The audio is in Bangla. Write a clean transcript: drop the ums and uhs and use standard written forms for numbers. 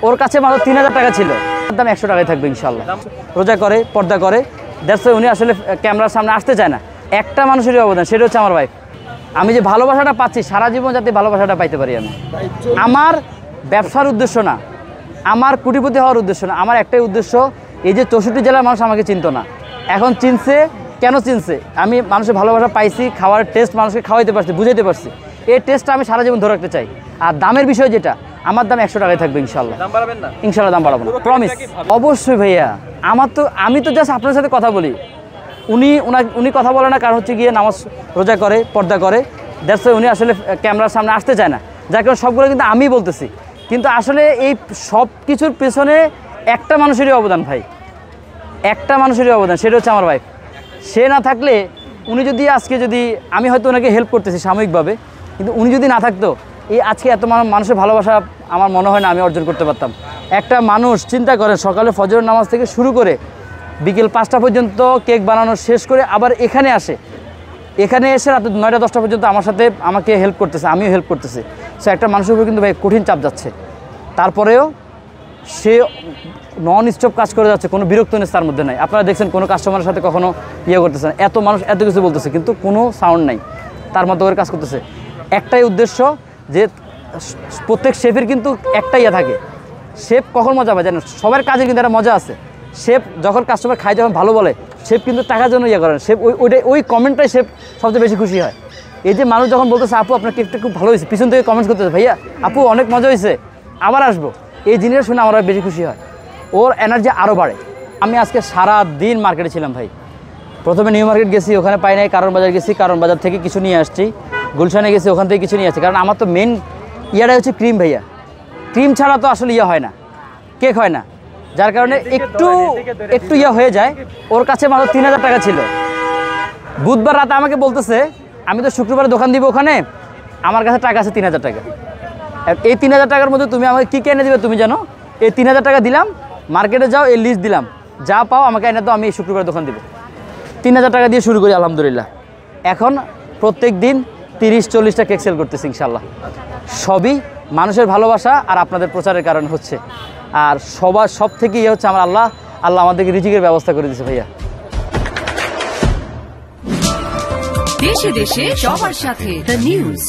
ওর কাছে মাত্র 3000 টাকা ছিল, দাম 100 টাকায় থাকবে ইনশাল্লাহ। রোজা করে, পর্দা করে, দ্যাটস ওয়াই উনি আসলে ক্যামেরার সামনে আসতে চায় না। একটা মানুষেরই অবদান, সেটা হচ্ছে আমার ওয়াইফ। আমি যে ভালোবাসাটা পাচ্ছি সারা জীবন যাতে ভালোবাসাটা পাইতে পারি আমি। আমার ব্যবসার উদ্দেশ্য না, আমার কোটিপতি হওয়ার উদ্দেশ্য না, আমার একটাই উদ্দেশ্য, এই যে 64 জেলার মানুষ আমাকে চিনতো না, এখন চিনছে। কেন চিনছে? আমি মানুষের ভালোবাসা পাইছি, খাওয়ার টেস্ট মানুষকে খাওয়াইতে পারছি, বুঝাইতে পারছি। এই টেস্টটা আমি সারা জীবন ধরে রাখতে চাই। আর দামের বিষয় যেটা, আমার দাম 100 টাকায় থাকবে ইনশাল্লাহ। ইনশাল্লাহ দাম বাড়াবো না, প্রমিস। অবশ্যই ভাইয়া, আমি তো জাস্ট আপনার সাথে কথা বলি। উনি কথা বলে না, কারণ হচ্ছে গিয়ে নামাজ রোজা করে, পর্দা করে, দ্যাটস ওয়াই উনি আসলে ক্যামেরার সামনে আসতে চায় না, যার কারণে সবগুলো কিন্তু আমি বলতেছি। কিন্তু আসলে এই সব কিছুর পেছনে একটা মানুষেরই অবদান ভাই, একটা মানুষেরই অবদান, সেটা হচ্ছে আমার ওয়াইফ। সে না থাকলে, উনি যদি আজকে, যদি আমি হয়তো ওনাকে হেল্প করতেছি সাময়িকভাবে, কিন্তু উনি যদি না থাকতো, এই আজকে এত মানুষের ভালোবাসা আমার মনে হয় না আমি অর্জন করতে পারতাম। একটা মানুষ চিন্তা করেন, সকালে ফজরের নামাজ থেকে শুরু করে বিকেল 5টা পর্যন্ত কেক বানানো শেষ করে আবার এখানে আসে, এখানে এসে রাতে 9টা 10টা পর্যন্ত আমার সাথে আমাকে হেল্প করতেছে, আমিও হেল্প করতেছি। সো একটা মানুষের উপর কিন্তু ভাই কঠিন চাপ যাচ্ছে, তারপরেও সে নন স্টপ কাজ করে যাচ্ছে, কোনো বিরক্তনেস তার মধ্যে নাই। আপনারা দেখছেন কোনো কাস্টমারের সাথে কখনো করতেছেন, এত মানুষ এত কিছু বলতেছে কিন্তু কোনো সাউন্ড নাই, তার মতো করে কাজ করতেছে। একটাই উদ্দেশ্য, যে প্রত্যেক শেফের কিন্তু একটাই থাকে, শেফ কখন মজা পায় জানেন? সবার কাজে কিন্তু একটা মজা আছে। শেফ যখন কাস্টমার খায়, যখন ভালো বলে, শেফ কিন্তু টাকার জন্য করেন, শেফ ওই কমেন্টটাই শেফ সবচেয়ে বেশি খুশি হয়। এই যে মানুষ যখন বলতেছে আপু আপনার কেকটা খুব ভালো হয়েছে, পিছন থেকে কমেন্টস করতেছে ভাইয়া আপু অনেক মজা হয়েছে, আবার আসবো, এই জিনিসটা শুনে আমরা বেশি খুশি হয়, ওর এনার্জি আরও বাড়ে। আমি আজকে সারা দিন মার্কেটে ছিলাম ভাই। প্রথমে নিউ মার্কেট গেছি, ওখানে পাই নাই, কারণ বাজার গেছি, কারণ বাজার থেকে কিছু নিয়ে আসছি, গুলশানে গেছি, ওখান থেকে কিছু নিয়ে আসছি। কারণ আমার তো মেন ইয়াটাই হচ্ছে ক্রিম ভাইয়া, ক্রিম ছাড়া তো আসলে হয় না, কেক হয় না, যার কারণে একটু হয়ে যায়। ওর কাছে মাত্র 3000 টাকা ছিল। বুধবার রাতে আমাকে বলতেছে আমি তো শুক্রবারে দোকান দিব ওখানে, আমার কাছে টাকা আছে 3000 টাকা। এই 3000 টাকার মধ্যে তুমি আমাকে কী এনে দেবে তুমি জানো? এই 3000 টাকা দিলাম, মার্কেটে যাও, এই লিস্ট দিলাম, যা পাও আমাকে এনে দাও, আমি এই শুক্রবারে দোকান দিব। 3000 টাকা দিয়ে শুরু করি আলহামদুলিল্লাহ। এখন প্রত্যেক দিন 30-40টা কেক সেল করতেছি ইনশাল্লাহ। সবই মানুষের ভালোবাসা আর আপনাদের প্রচারের কারণে হচ্ছে। আর সব থেকে হচ্ছে আমার আল্লাহ আমাদেরকে রিজিকের ব্যবস্থা করে দিয়েছে ভাইয়া। দেশে দেশে সবার সাথে দ্য নিউজ।